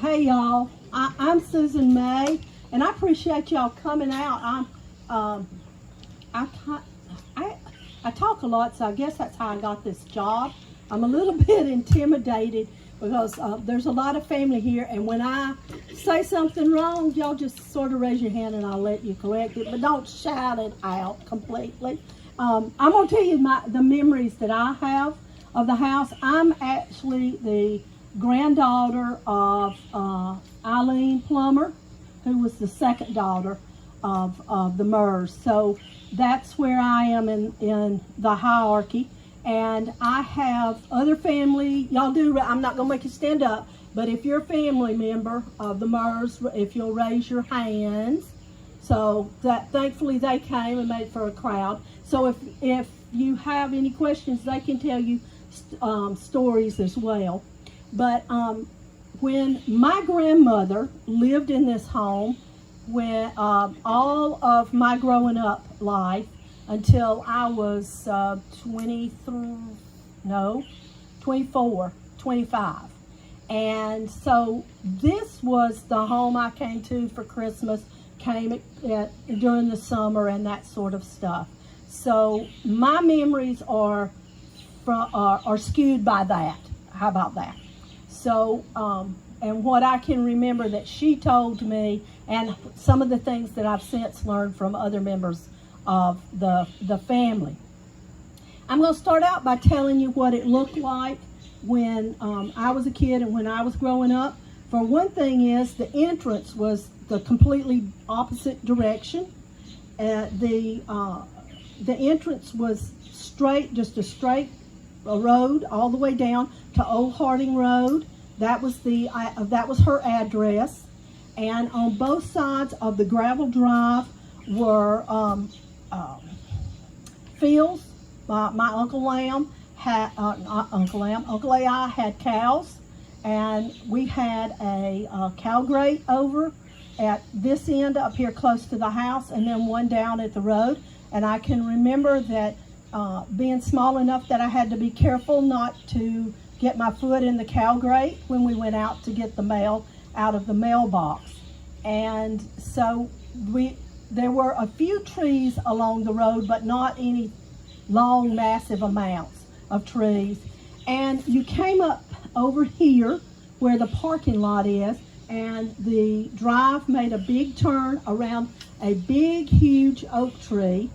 Hey y'all, I'm Susan May, and I appreciate y'all coming out. I talk a lot, so I guess that's how I got this job. I'm a little bit intimidated because there's a lot of family here, and when I say something wrong, y'all just sort of raise your hand and I'll let you correct it, but don't shout it out completely. I'm going to tell you the memories that I have of the house. I'm actually the granddaughter of Eileen Plummer, who was the second daughter of the Myhrs. So that's where I am in the hierarchy. And I have other family. Y'all do, I'm not going to make you stand up, but if you're a family member of the Myhrs, if you'll raise your hands. So that thankfully they came and made for a crowd. So if you have any questions, they can tell you stories as well. But when my grandmother lived in this home, when all of my growing up life until I was 24, 25. And so this was the home I came to for Christmas, came during the summer and that sort of stuff. So my memories are skewed by that. How about that? So, and what I can remember that she told me, and some of the things that I've since learned from other members of the family. I'm going to start out by telling you what it looked like when I was a kid and when I was growing up. For one thing is the entrance was the completely opposite direction. The entrance was straight, just a straight road all the way down to Old Harding Road. That was her address. And on both sides of the gravel drive were fields. My Uncle AI had cows, and we had a cow grate over at this end up here close to the house, and then one down at the road. And I can remember that being small enough that I had to be careful not to get my foot in the cow grate when we went out to get the mail out of the mailbox. And so there were a few trees along the road, but not any long, massive amounts of trees. And you came up over here where the parking lot is, and the drive made a big turn around a big, huge oak tree,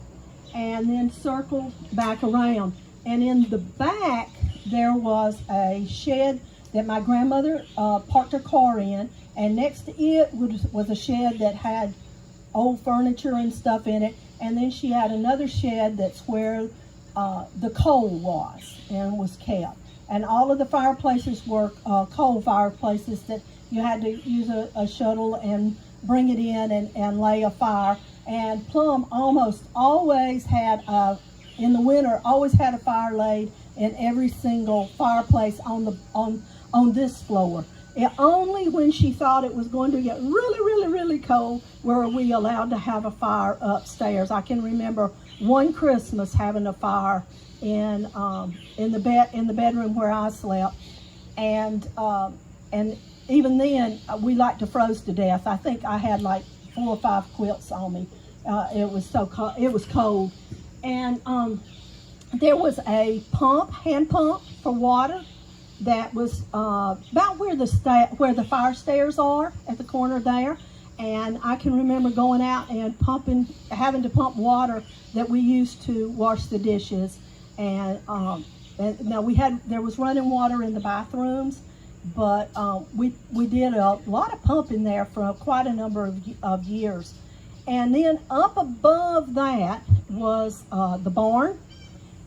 and then circled back around. And in the back, there was a shed that my grandmother parked her car in, and next to it was a shed that had old furniture and stuff in it, and then she had another shed that's where the coal was and was kept. And all of the fireplaces were coal fireplaces that you had to use a shuttle and bring it in and lay a fire. And Plum almost always had in the winter always had a fire laid in every single fireplace on this floor. Only when she thought it was going to get really, really, really cold were we allowed to have a fire upstairs. I can remember one Christmas having a fire in the bedroom where I slept, and even then we like to froze to death. I think I had like 4 or 5 quilts on me. It was so cold. It was cold, and there was a hand pump for water that was about where the fire stairs are at the corner there. And I can remember going out and having to pump water that we used to wash the dishes. And now there was running water in the bathrooms, but we did a lot of pumping there for quite a number of years. And then up above that was the barn,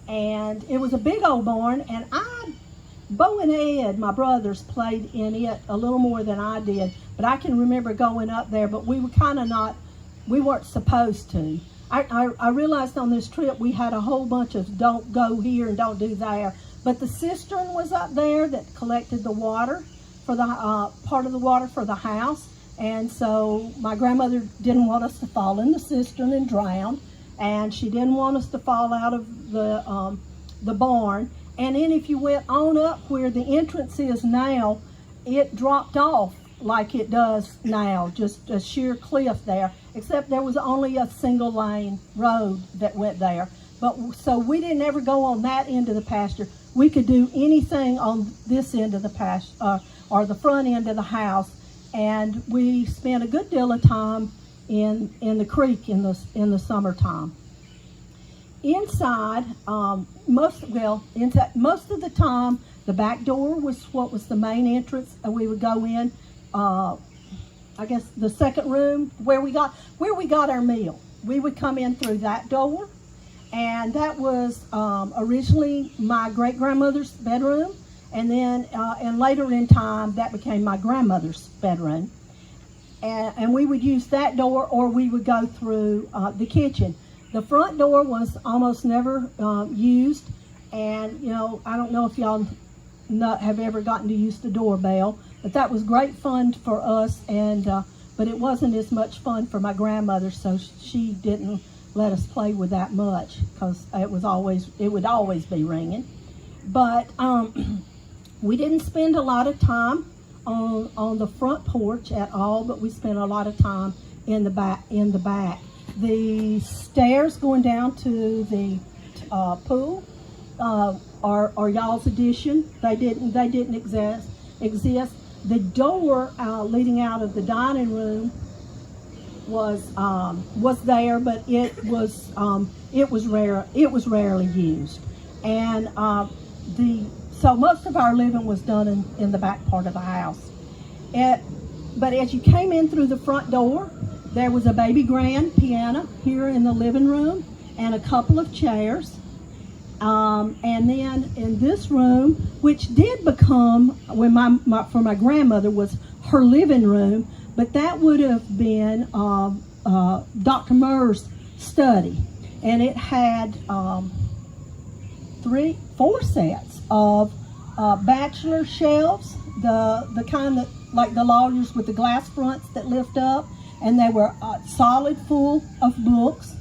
and it was a big old barn, and Bo and Ed, my brothers, played in it a little more than I did, but I can remember going up there, but we were we weren't supposed to. I realized on this trip we had a whole bunch of don't go here and don't do there, but the cistern was up there that collected the water for the part of the water for the house, and so my grandmother didn't want us to fall in the cistern and drown, and she didn't want us to fall out of the barn. And then if you went on up where the entrance is now, it dropped off like it does now, just a sheer cliff there, except there was only a single lane road that went there. But so we didn't ever go on that end of the pasture. We could do anything on this end of the pasture, or the front end of the house, and we spent a good deal of time in the creek in the summertime. Inside, most of the time, the back door was what was the main entrance, and we would go in. I guess the second room where we got our meal. We would come in through that door, and that was originally my great-grandmother's bedroom, and then and later in time that became my grandmother's bedroom. And we would use that door, or we would go through the kitchen. The front door was almost never used, and I don't know if y'all have ever gotten to use the doorbell, but that was great fun for us, and but it wasn't as much fun for my grandmother, so she didn't let us play with that much, because it would always be ringing. But we didn't spend a lot of time on the front porch at all, but we spent a lot of time in the back. The stairs going down to the pool are y'all's addition. They didn't exist. The door leading out of the dining room was there, but it was rarely used, and so most of our living was done in the back part of the house. But as you came in through the front door, there was a baby grand piano here in the living room and a couple of chairs. And then in this room, which did become, when for my grandmother, was her living room, but that would have been Dr. Myhr's study. And it had 4 sets of bachelor shelves, the kind that, like the lawyers with the glass fronts that lift up, and they were solid full of books.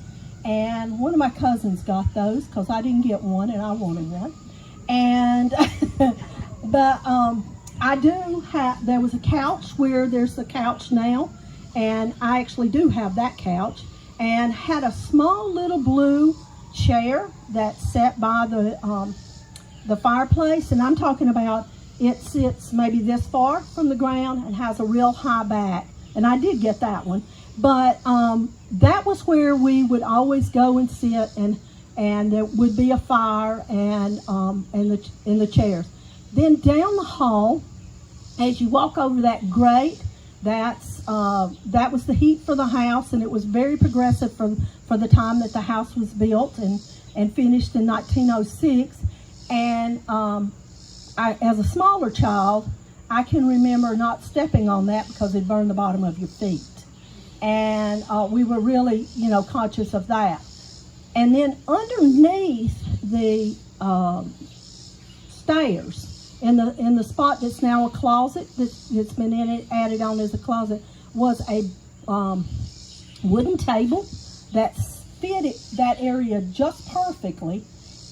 And one of my cousins got those, because I didn't get one and I wanted one. And but I do have, there was a couch where there's a couch now, and I actually do have that couch, and had a small little blue chair that sat by the fireplace. And I'm talking about, it sits maybe this far from the ground and has a real high back, and I did get that one. But that was where we would always go and sit, and there would be a fire and in the chairs. Then down the hall, as you walk over that grate, that was the heat for the house, and it was very progressive for the time that the house was built and finished in 1906. And as a smaller child, I can remember not stepping on that because it burned the bottom of your feet. And we were really, conscious of that. And then underneath the stairs, in the spot that's now a closet, that's been added on as a closet, was a wooden table that fitted that area just perfectly.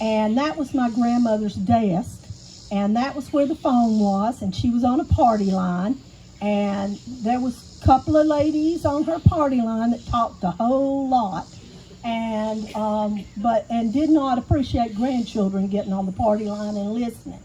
And that was my grandmother's desk. And that was where the phone was, and she was on a party line. And there was a couple of ladies on her party line that talked a whole lot, and did not appreciate grandchildren getting on the party line and listening.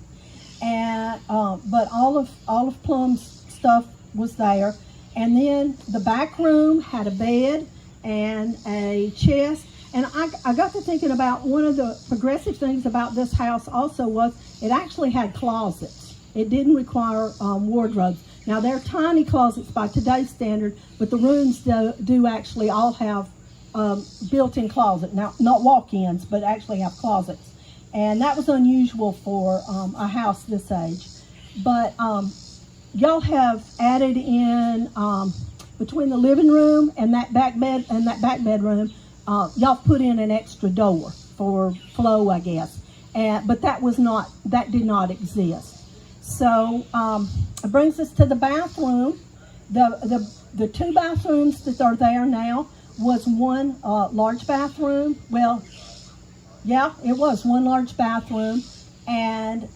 And but all of Plum's stuff was there. And then the back room had a bed and a chest. And I got to thinking about one of the progressive things about this house also was it actually had closets. It didn't require wardrobes. Now, they're tiny closets by today's standard, but the rooms do actually all have built-in closet. Now, not walk-ins, but actually have closets. And that was unusual for a house this age. But y'all have added in, between the living room and that back bedroom, y'all put in an extra door for flow, I guess. But that did not exist. So it brings us to the bathroom. The 2 bathrooms that are there now was one large bathroom. Well, yeah, it was one large bathroom. And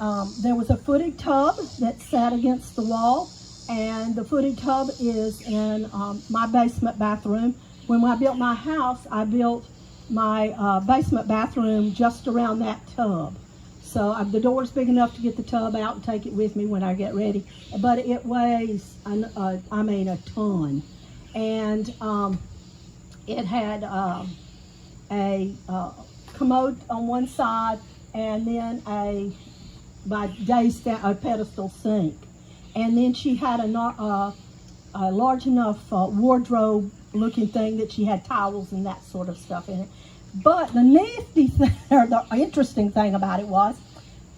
there was a footed tub that sat against the wall. and the footy tub is in my basement bathroom. When I built my house, I built my basement bathroom just around that tub. So the door's big enough to get the tub out and take it with me when I get ready. But it weighs, a ton. And it had a commode on one side, and then a pedestal sink. And then she had a large enough wardrobe looking thing that she had towels and that sort of stuff in it. But the nifty thing, or the interesting thing about it was,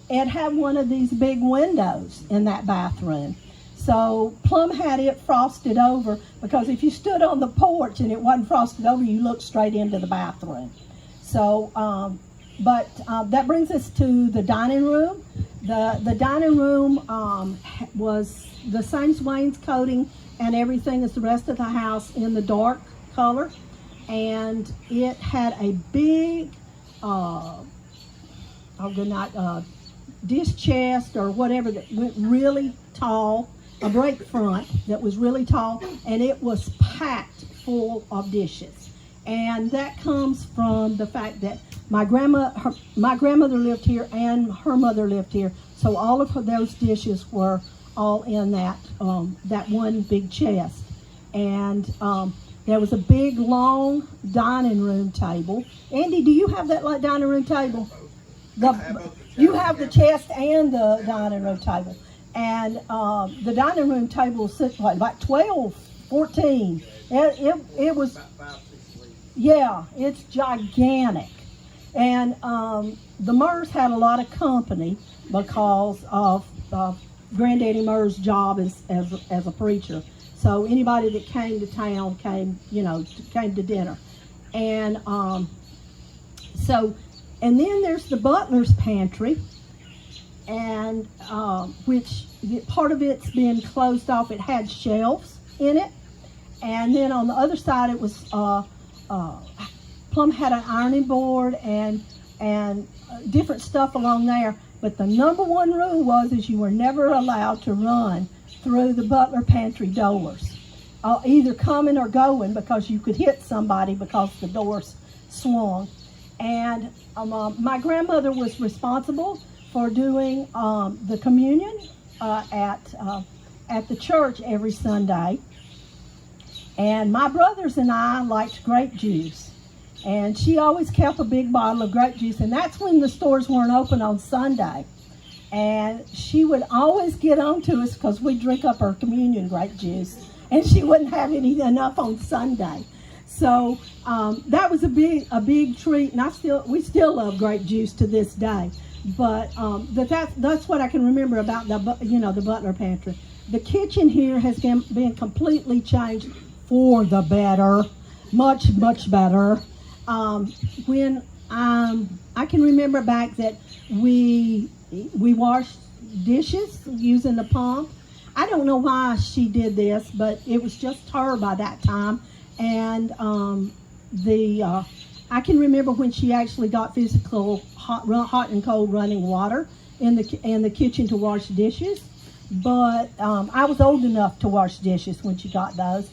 it had one of these big windows in that bathroom. So Plum had it frosted over, because if you stood on the porch and it wasn't frosted over, you looked straight into the bathroom. So, that brings us to the dining room. The dining room was the same wainscoting and everything as the rest of the house in the dark color. And it had a big, dish chest or whatever that went really tall, a break front that was really tall, and it was packed full of dishes. And that comes from the fact that my grandmother lived here and her mother lived here, so all of those dishes were all in that one big chest. And there was a big long dining room table. Andy, do you have that like dining room table? You have the chest and the dining room table. And the dining room table sits like 12, 14. It was, yeah, it's gigantic. And the Myhrs had a lot of company because of Granddaddy Myhr's job as a preacher. So anybody that came to town came to dinner. And and then there's the butler's pantry, and which part of it's been closed off. It had shelves in it, and then on the other side it was Plum had an ironing board and different stuff along there. But the number one rule was you were never allowed to run through the butler pantry doors, either coming or going, because you could hit somebody because the doors swung. And my grandmother was responsible for doing the communion at the church every Sunday. And my brothers and I liked grape juice. And she always kept a big bottle of grape juice, and that's when the stores weren't open on Sunday. And she would always get on to us because we'd drink up her communion grape juice, and she wouldn't have enough on Sunday. So that was a big treat, and we still love grape juice to this day. But that's what I can remember about the butler pantry. The kitchen here has been completely changed for the better, much better. When I can remember back that we washed dishes using the pump. I don't know why she did this, but it was just her by that time. And I can remember when she actually got physical hot and cold running water in the kitchen to wash dishes. But I was old enough to wash dishes when she got those.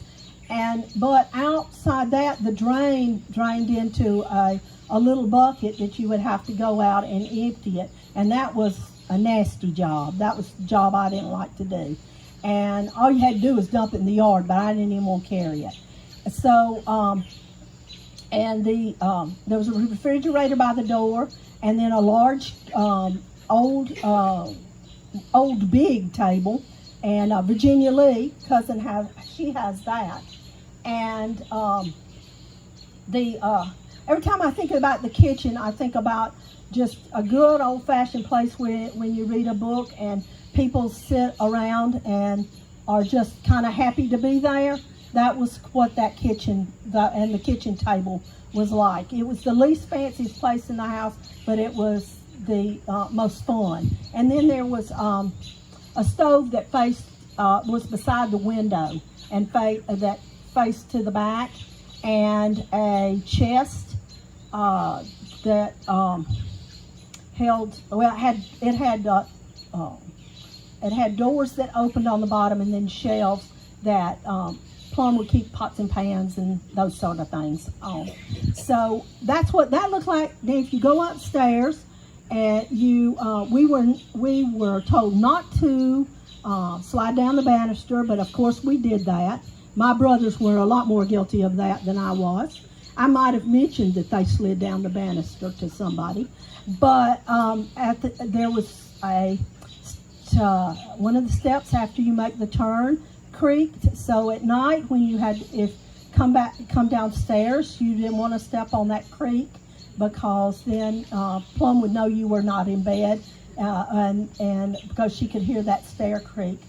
But outside that, the drain drained into a little bucket that you would have to go out and empty it. And that was a nasty job. That was a job I didn't like to do. And all you had to do was dump it in the yard, but I didn't even want to carry it. So, there was a refrigerator by the door, and then a large, old big table. And Virginia Lee, cousin, she has that. And every time I think about the kitchen, I think about just a good old-fashioned place where when you read a book and people sit around and are just kind of happy to be there. That was what that kitchen and the kitchen table was like. It was the least fanciest place in the house, but it was the most fun. And then there was a stove that was beside the window and that faced to the back, and a chest that held. Well, it had it had doors that opened on the bottom and then shelves that Plum would keep pots and pans and those sort of things on. So that's what that looked like. Then if you go upstairs, and we were told not to slide down the banister, but of course we did that. My brothers were a lot more guilty of that than I was. I might have mentioned that they slid down the banister to somebody, but there was one of the steps after you make the turn creaked. So at night when you had come downstairs, you didn't want to step on that creak, because then Plum would know you were not in bed, and because she could hear that stair creak.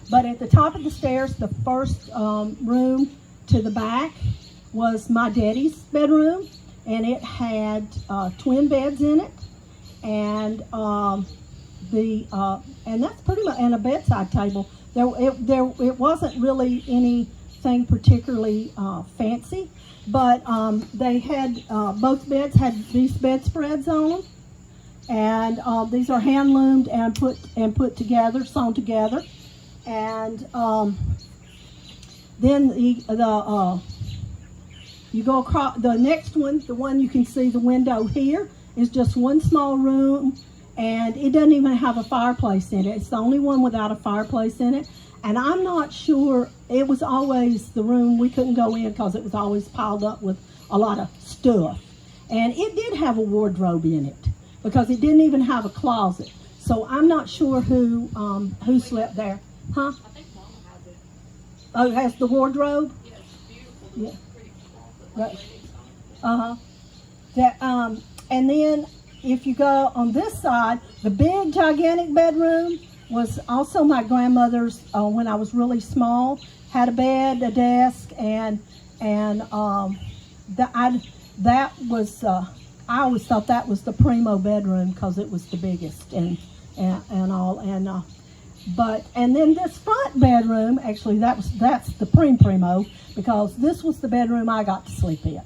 But at the top of the stairs, the first room to the back was my daddy's bedroom, and it had twin beds in it, and and that's pretty much, and a bedside table. It wasn't really anything particularly fancy, but they had both beds had these bedspreads on them, and these are hand loomed and put together, sewn together, and then you go across the next one, the one you can see the window here, is just one small room, and it doesn't even have a fireplace in it. It's the only one without a fireplace in it. And I'm not sure, it was always the room we couldn't go in because it was always piled up with a lot of stuff. And it did have a wardrobe in it because it didn't even have a closet. So I'm not sure who slept there. Huh? I think Mama has it. Oh, it has the wardrobe? Yeah, it's beautiful. Yeah. Pretty Right. And then if you go on this side, the big gigantic bedroom was also my grandmother's when I was really small. Had a bed, a desk, and that was I always thought that was the primo bedroom because it was the biggest and all, and then this front bedroom, actually that's the primo, because this was the bedroom I got to sleep in.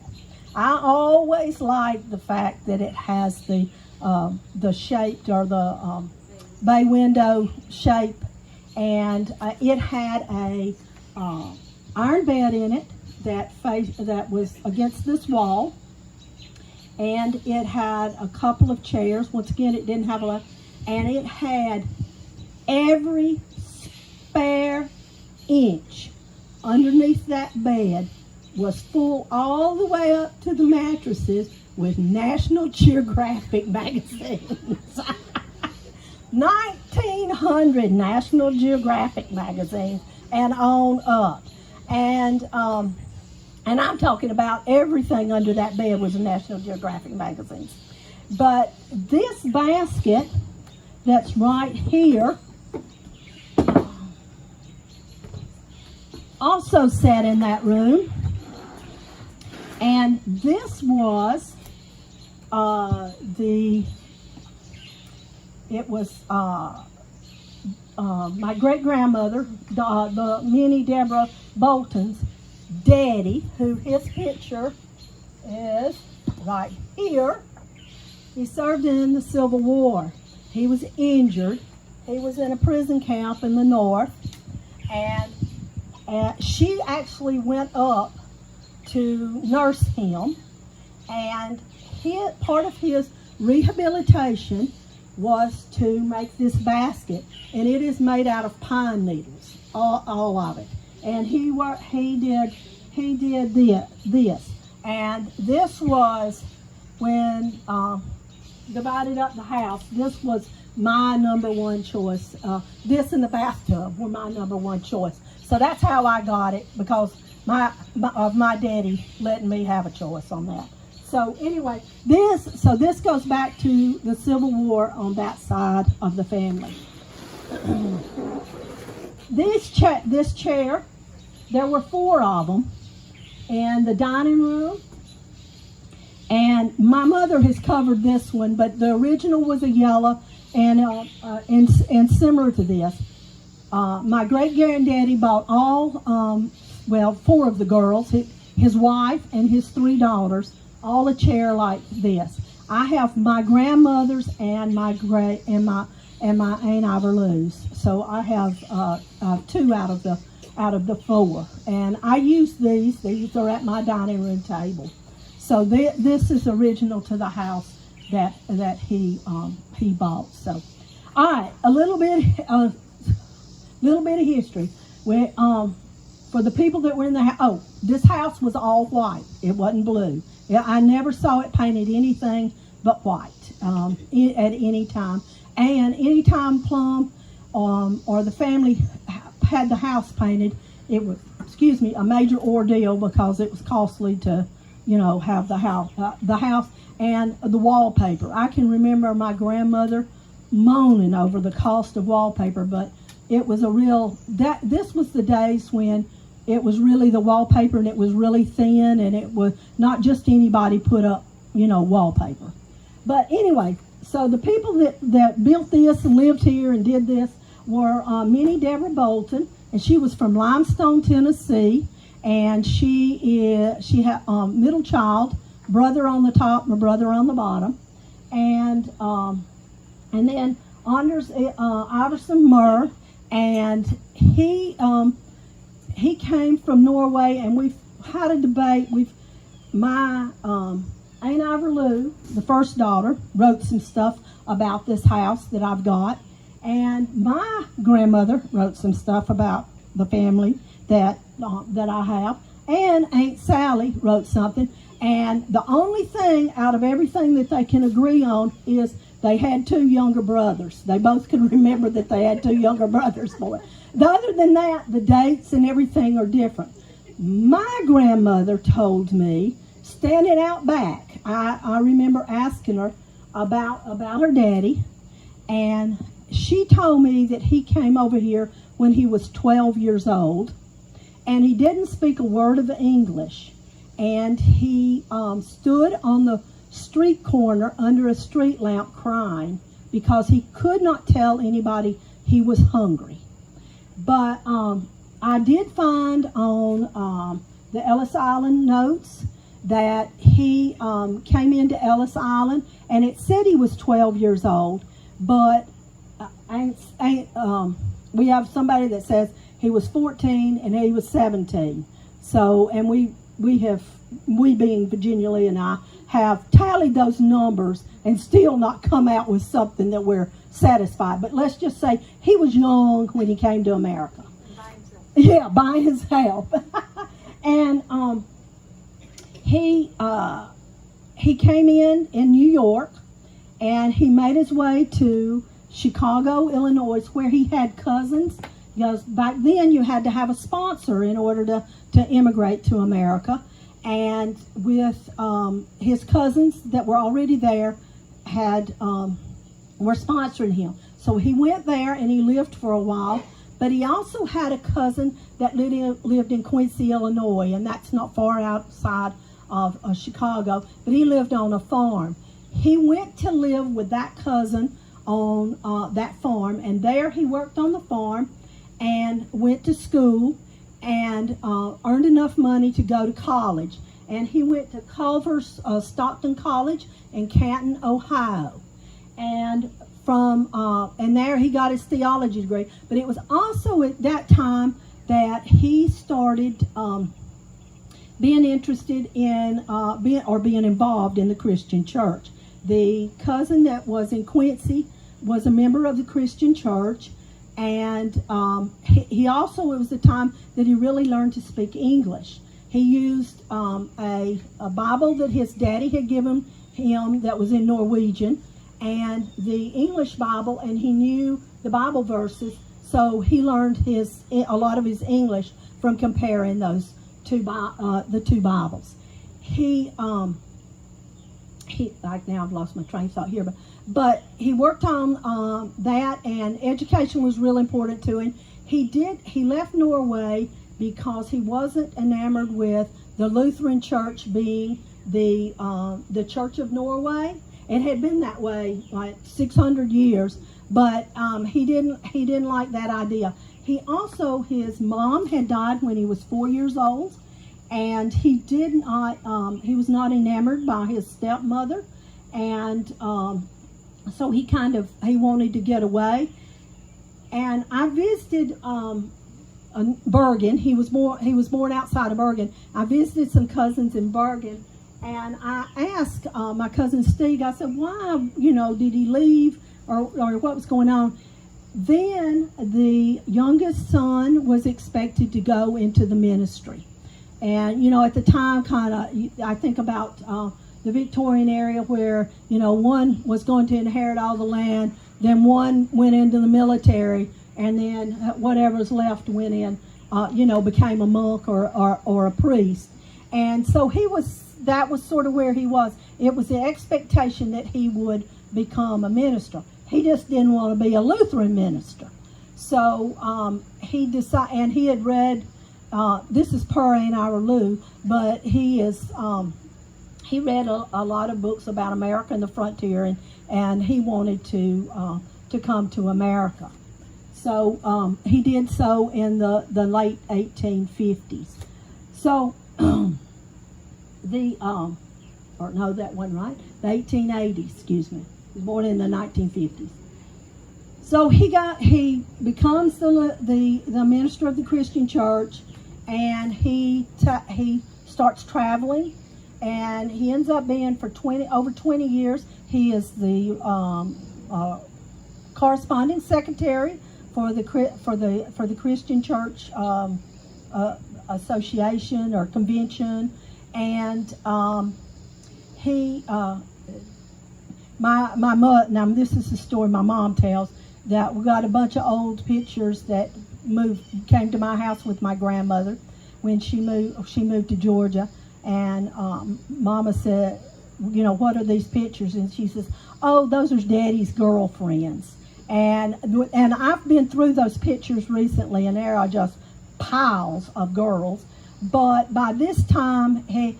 I always liked the fact that it has the shaped, or the bay window shape, and it had a iron bed in it that was against this wall, and it had a couple of chairs. Once again, it didn't have and it had every spare inch underneath that bed was full all the way up to the mattresses with National Geographic magazines. 1900 National Geographic magazines and on up. And I'm talking about everything under that bed was a National Geographic magazines. But this basket that's right here also sat in that room. And this was my great-grandmother, the Minnie Deborah Bolton's daddy, who his picture is right here. He served in the Civil War. He was injured. He was in a prison camp in the north, and she actually went up to nurse him, and part of his rehabilitation was to make this basket, and it is made out of pine needles, all of it. And he did this, and this was when divided up the house. This was my number one choice. This and the bathtub were my number one choice. So that's how I got it, because of my daddy letting me have a choice on that. So anyway, this goes back to the Civil War on that side of the family. This chair, there were 4 of them in the dining room, and my mother has covered this one, but the original was a yellow, and similar to this. My great-granddaddy bought all, 4 of the girls, his wife and his 3 daughters, all a chair like this. I have my grandmother's and and my Aunt Iverlou's. So I have 2 out of the 4, and I use these. These are at my dining room table. So this is original to the house that he bought. So, all right, a little bit of history. For the people that were in the house, this house was all white. It wasn't blue. I never saw it painted anything but white at any time. And anytime Plum or the family had the house painted, it was, a major ordeal because it was costly to, have the house and the wallpaper. I can remember my grandmother moaning over the cost of wallpaper, but it was this was the days when it was really the wallpaper, and it was really thin, and it was not just anybody put up, wallpaper. But anyway, so the people that built this and lived here and did this were Minnie Deborah Bolton, and she was from Limestone, Tennessee, and she had middle child, brother on the top, my brother on the bottom, and then Anders Iverson Myhr, and he came from Norway, and we've had a debate. My Aunt Iverlou, the first daughter, wrote some stuff about this house that I've got, and my grandmother wrote some stuff about the family that I have, and Aunt Sally wrote something, and the only thing out of everything that they can agree on is they had 2 younger brothers. They both can remember that they had 2 younger brothers, boy. Other than that, the dates and everything are different. My grandmother told me, standing out back, I remember asking her about her daddy, and she told me that he came over here when he was 12 years old, and he didn't speak a word of English, and he stood on the street corner under a street lamp crying because he could not tell anybody he was hungry. But I did find on the Ellis Island notes that he came into Ellis Island, and it said he was 12 years old, but we have somebody that says he was 14 and he was 17. So, and we being Virginia Lee and I, have tallied those numbers and still not come out with something that we're satisfied. But let's just say he was young when he came to America. By himself. Yeah, by himself. And he came in New York, and he made his way to Chicago, Illinois, where he had cousins. Because back then you had to have a sponsor in order to immigrate to America. And with his cousins that were already there were sponsoring him. So he went there and he lived for a while. But he also had a cousin that lived in Quincy, Illinois, and that's not far outside of Chicago. But he lived on a farm. He went to live with that cousin on that farm, and there he worked on the farm and went to school and earned enough money to go to college. And he went to Culver's Stockton College in Canton, Ohio. And and there he got his theology degree. But it was also at that time that he started being interested in being involved in the Christian church. The cousin that was in Quincy was a member of the Christian church, and he also, it was the time that he really learned to speak English. He used a Bible that his daddy had given him that was in Norwegian, and the English Bible, and he knew the Bible verses, so he learned a lot of his English from comparing those the two Bibles. Like now I've lost my train of thought here, but he worked on that, and education was real important to him. He left Norway because he wasn't enamored with the Lutheran Church being the Church of Norway. It had been that way like 600 years, but he didn't like that idea. His mom had died when he was 4 years old, and he was not enamored by his stepmother, and so he wanted to get away. And I visited Bergen. He was born outside of Bergen. I visited some cousins in Bergen, and I asked my cousin Steve, I said, why, did he leave, or what was going on? Then the youngest son was expected to go into the ministry. And, at the time, I think about the Victorian area where, one was going to inherit all the land, then one went into the military, and then whatever's left went in, became a monk or a priest. And so that was sort of where he was. It was the expectation that he would become a minister. He just didn't want to be a Lutheran minister. So he decided, and he had read, this is per Ann Ivor, but he read a lot of books about America and the frontier, and he wanted to come to America. So he did so in the late 1850s. So that wasn't right. The 1880s, excuse me. He was born in the 1950s. So he becomes the minister of the Christian church, and he starts traveling, and he ends up being for over 20 years. He is the corresponding secretary for the Christian Church Association or convention, and my mother. Now this is the story my mom tells, that we got a bunch of old pictures that came to my house with my grandmother when she moved to Georgia, and Mama said, what are these pictures? And she says, oh, those are Daddy's girlfriends. And I've been through those pictures recently, and there are just piles of girls. But by this time, he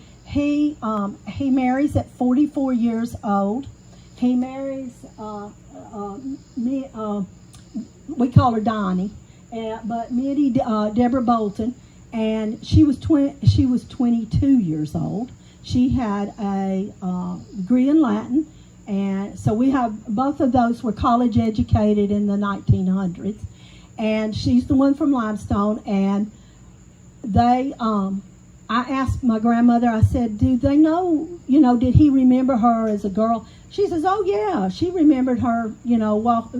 marries at 44 years old. He marries we call her Donnie, but Mitty Deborah Bolton, and she was 22 years old. She had a degree in Latin. And so we have, both of those were college educated in the 1900s. And she's the one from Limestone. And I asked my grandmother, I said, do they know, did he remember her as a girl? She says, oh yeah, she remembered her, while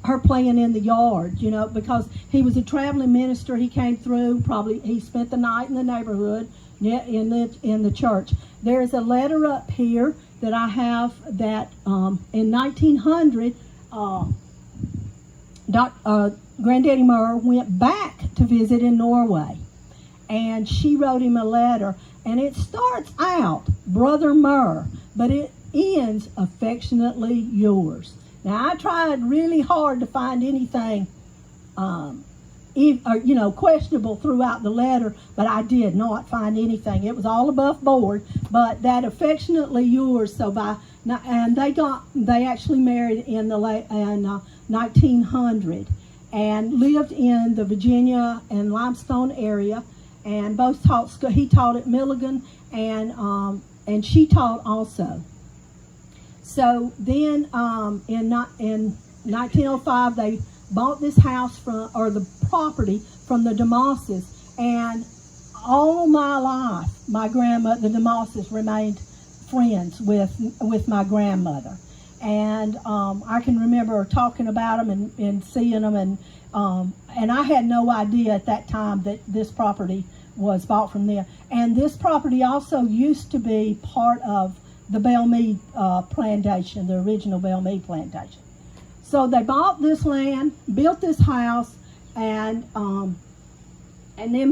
her playing in the yard, because he was a traveling minister. He came through, he spent the night in the neighborhood, in the church. There's a letter up here that I have that in 1900, Granddaddy Myhr went back to visit in Norway, and she wrote him a letter, and it starts out, Brother Myhr, but it ends, affectionately yours. Now I tried really hard to find anything questionable throughout the letter, but I did not find anything. It was all above board, but that affectionately yours. So they actually married in 1900 and lived in the Virginia and Limestone area, and both taught school. He taught at Milligan, and she taught also. So then in 1905 they bought this house the property from the DeMosses, and all my life my grandmother, the DeMosses, remained friends with my grandmother, and I can remember talking about them and seeing them, and I had no idea at that time that this property was bought from them. And this property also used to be part of the Bellmead plantation, the original Bellmead plantation. So they bought this land, built this house, and then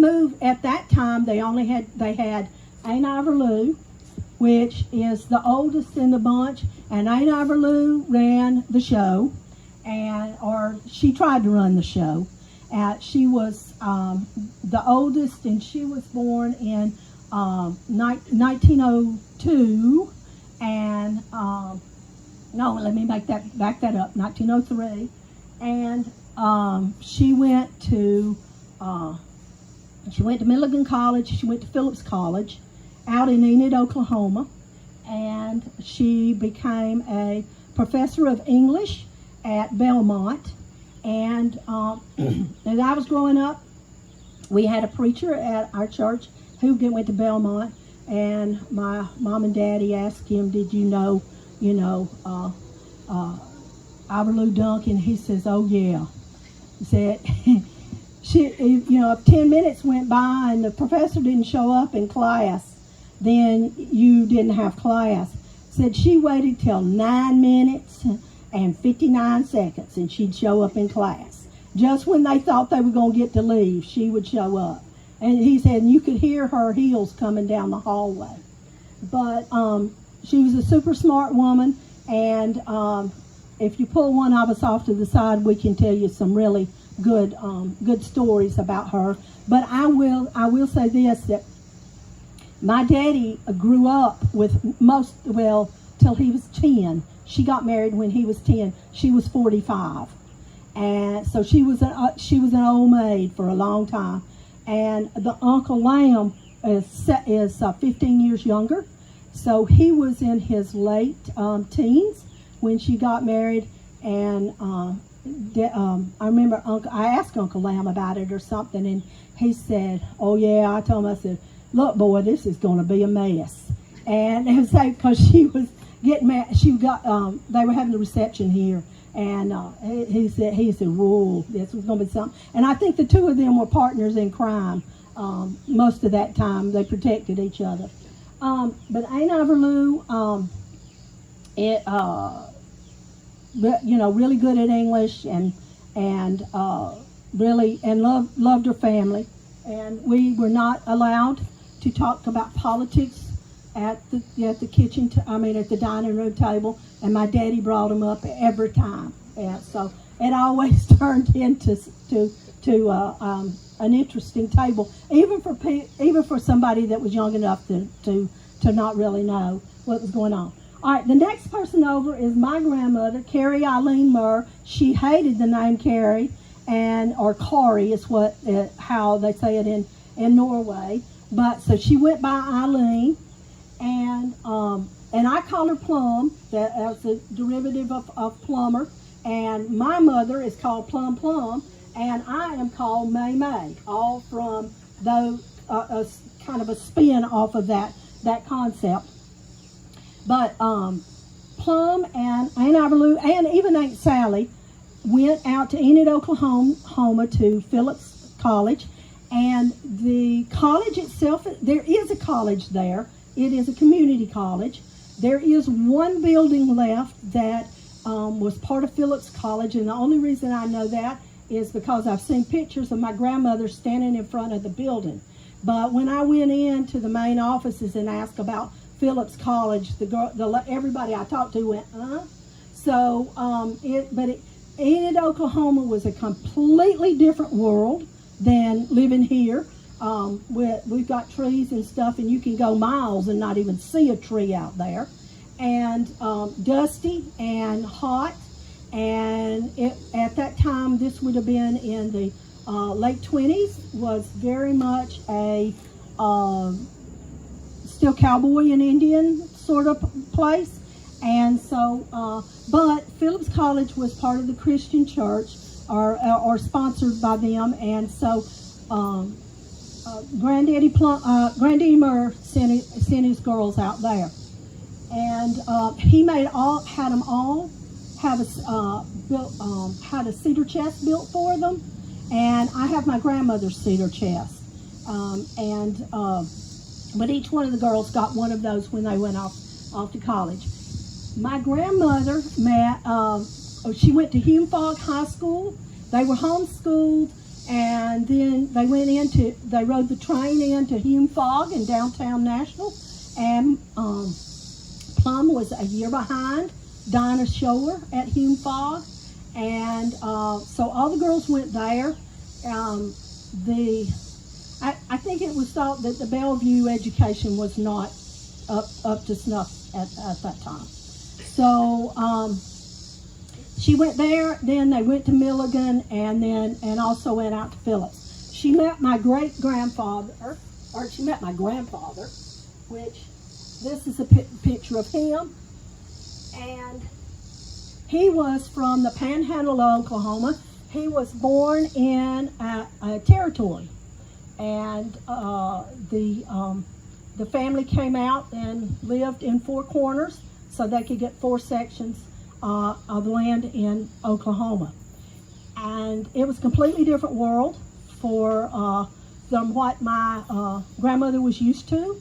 moved. At that time, they had Aunt Ivor, which is the oldest in the bunch, and Aunt Ivor ran the show, or she tried to run the show. She was the oldest, and she was born in 1902, and no, let me back that up, 1903, and she went to Milligan College. She went to Phillips College out in Enid, Oklahoma, and she became a professor of English at Belmont. And as I was growing up, we had a preacher at our church who went to Belmont, and my mom and daddy asked him, "Did you know, Iverlou Duncan?" He says, "Oh yeah." He said, if 10 minutes went by and the professor didn't show up in class, then you didn't have class. Said she waited till 9 minutes and 59 seconds and she'd show up in class. Just when they thought they were going to get to leave, she would show up. And he said you could hear her heels coming down the hallway. But she was a super smart woman, and if you pull one of us off to the side, we can tell you some really good stories about her. But I will say this, that my daddy grew up with till he was 10. She got married when he was 10. She was 45, and so she was an old maid for a long time. And the Uncle Lamb is 15 years younger, so he was in his late teens when she got married. And I remember I asked Uncle Lamb about it or something, and he said, "Oh yeah." I told him, I said, "Look, boy, this is going to be a mess." And it was like, because she was getting mad. They were having the reception here, and he said, "Whoa, this was going to be something." And I think the two of them were partners in crime. Most of that time, they protected each other. But Aunt Iverlou, really good at English, and loved her family. And we were not allowed to talk about politics at the kitchen. At the dining room table. And my daddy brought them up every time. And so it always turned into an interesting table, even for somebody that was young enough to not really know what was going on. All right, the next person over is my grandmother, Carrie Eileen Myhr. She hated the name Carrie, or Kari is how they say it in Norway. But so she went by Eileen, and I call her Plum. That's a derivative of plumber. And my mother is called Plum Plum, and I am called May May, all from kind of a spin off of that concept. But Plum and Aunt Iverlou and even Aunt Sally went out to Enid, Oklahoma, to Phillips College. And the college itself, there is a college there. It is a community college. There is one building left that was part of Phillips College, and the only reason I know that is because I've seen pictures of my grandmother standing in front of the building. But when I went into the main offices and asked about Phillips College, everybody I talked to went, So, Enid, Oklahoma was a completely different world than living here. We've got trees and stuff, and you can go miles and not even see a tree out there. And dusty and hot. And at that time, this would have been in the late 20s, was very much a still cowboy and Indian sort of place. And so, but Phillips College was part of the Christian church, or sponsored by them. And so, Granddaddy Myhr sent his girls out there, and he had them all have had a cedar chest built for them. And I have my grandmother's cedar chest, but each one of the girls got one of those when they went off to college. My grandmother she went to Hume-Fogg High School. They were homeschooled, and then they rode the train into Hume-Fogg in downtown Nashville. And Plum was a year behind Dinah Shore at Hume-Fogg. And so all the girls went there. I think it was thought that the Bellevue education was not up to snuff at that time. So she went there, then they went to Milligan, and also went out to Phillips. She met my great-grandfather, or she met my grandfather, which this is a picture of him. And He was from the Panhandle of Oklahoma. He was born in a territory, and the family came out and lived in Four Corners so they could get 4 sections of land in Oklahoma. And it was a completely different world than what my grandmother was used to.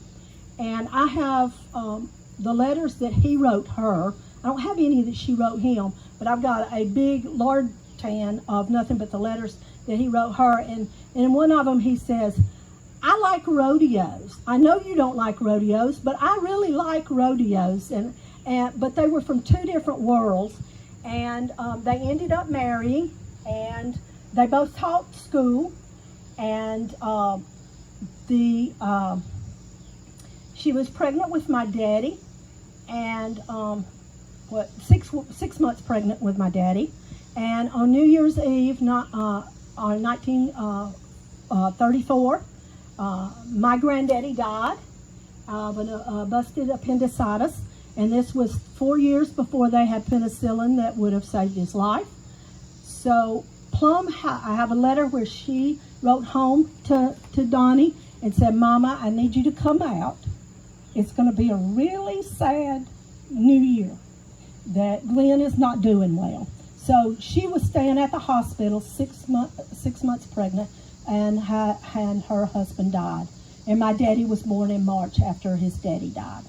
And I have the letters that he wrote her. I don't have any that she wrote him, but I've got a big large tan of nothing but the letters that he wrote her. And in one of them he says, I like rodeos. I know you don't like rodeos, but I really like rodeos. But they were from 2 different worlds, and they ended up marrying, and they both taught school, and she was pregnant with my daddy, and 6 months pregnant with my daddy, and on New Year's Eve, on 1934, my granddaddy died of a busted appendicitis, and this was 4 years before they had penicillin that would have saved his life. So Plum, I have a letter where she wrote home to Donnie and said, Mama, I need you to come out. It's going to be a really sad New Year that Glenn is not doing well. So she was staying at the hospital 6 months pregnant, and her husband died. And my daddy was born in March after his daddy died.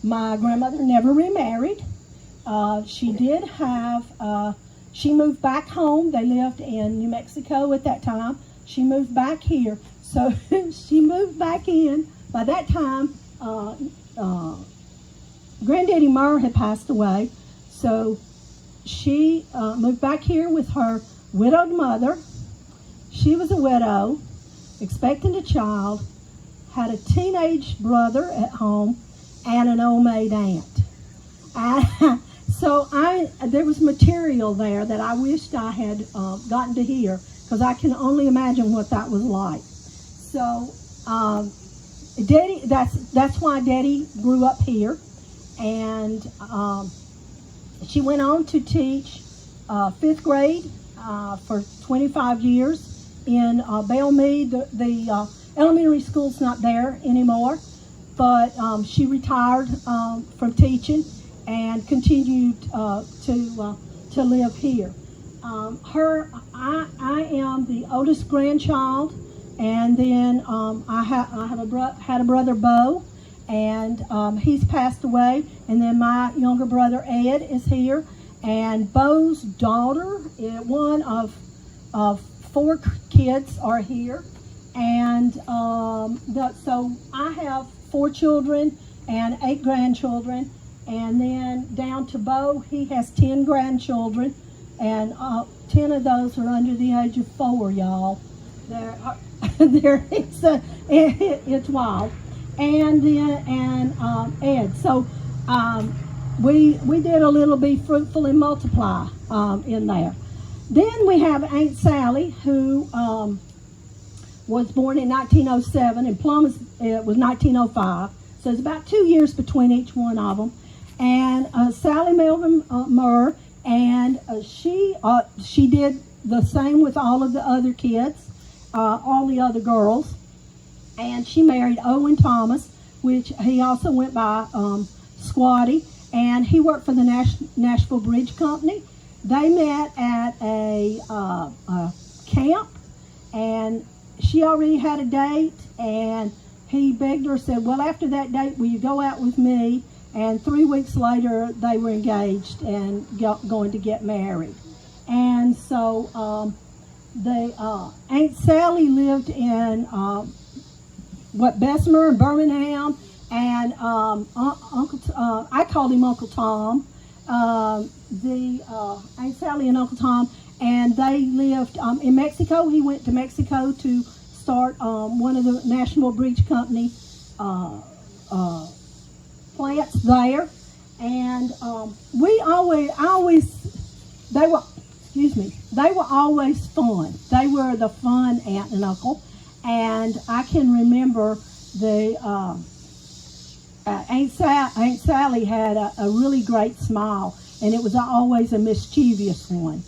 My grandmother never remarried. She moved back home. They lived in New Mexico at that time. She moved back here. So she moved back in. By that time, Granddaddy Myhr had passed away. So she moved back here with her widowed mother. She was a widow, expecting a child, had a teenage brother at home, and an old maid aunt. So there was material there that I wished I had gotten to hear, because I can only imagine what that was like. So Daddy, that's why Daddy grew up here, and she went on to teach 5th grade for 25 years in Bellmead. The elementary school's not there anymore, but she retired from teaching and continued to live here. I am the oldest grandchild, and then I had a brother, Bo, and he's passed away. And then my younger brother Ed is here, and Bo's daughter, one of 4 kids, are here. And so I have 4 children and 8 grandchildren, and then down to Bo, he has 10 grandchildren, and 10 of those are under the age of 4, y'all. It's wild. And then Ed. So we did a little be fruitful and multiply in there. Then we have Aunt Sally, who was born in 1907, and Plum was 1905. So it's about 2 years between each one of them. And Sally Melvin Myhr, and she did the same with all of the other kids, all the other girls. And she married Owen Thomas, which he also went by Squatty, and he worked for the Nashville Bridge Company. They met at a camp, and she already had a date, and he begged her, said, well, after that date, will you go out with me? And 3 weeks later, they were engaged and going to get married. And so Aunt Sally lived in Bessemer and Birmingham, and I called him Uncle Tom. Aunt Sally and Uncle Tom, and they lived in Mexico. He went to Mexico to start one of the National Bridge Company plants there, and they were always fun. They were the fun aunt and uncle, and I can remember Aunt Sally had a really great smile, and it was always a mischievous one.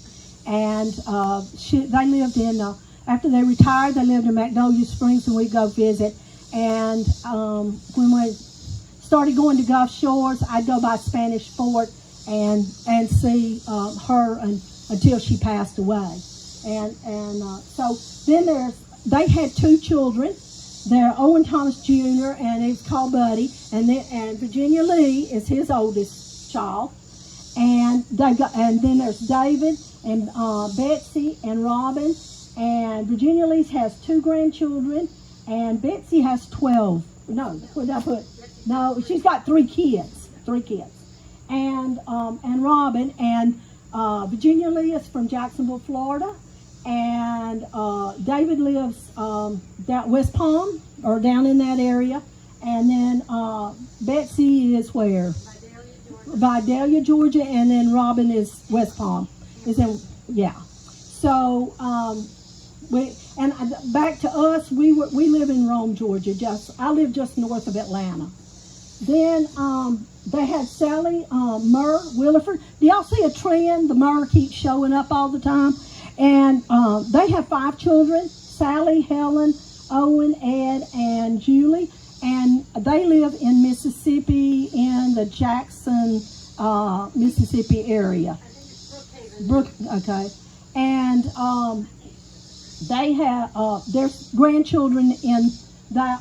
And they lived in, after they retired, they lived in Magnolia Springs, and we'd go visit. And when we started going to Gulf Shores, I'd go by Spanish Fort and see her until she passed away. And so then they had 2 children. They're Owen Thomas Jr. and he's called Buddy, and Virginia Lee is his oldest child. And then there's David and Betsy and Robin, and Virginia Lee has 2 grandchildren, and Betsy has 12. No, what did I put? No, she's got 3 kids. 3 kids, and Robin and Virginia Lee is from Jacksonville, Florida. And David lives down West Palm, or down in that area. And then Betsy is where? Vidalia, Georgia. And then Robin is West Palm. Yeah. So back to us. We live in Rome, Georgia. I live just north of Atlanta. Then they had Sally, Myhr, Williford. Do y'all see a trend? The Myhr keeps showing up all the time. And they have 5 children: Sally, Helen, Owen, Ed, and Julie. And they live in Mississippi, in the Jackson, Mississippi area. I think it's Brookhaven. Okay. And they have their grandchildren in that.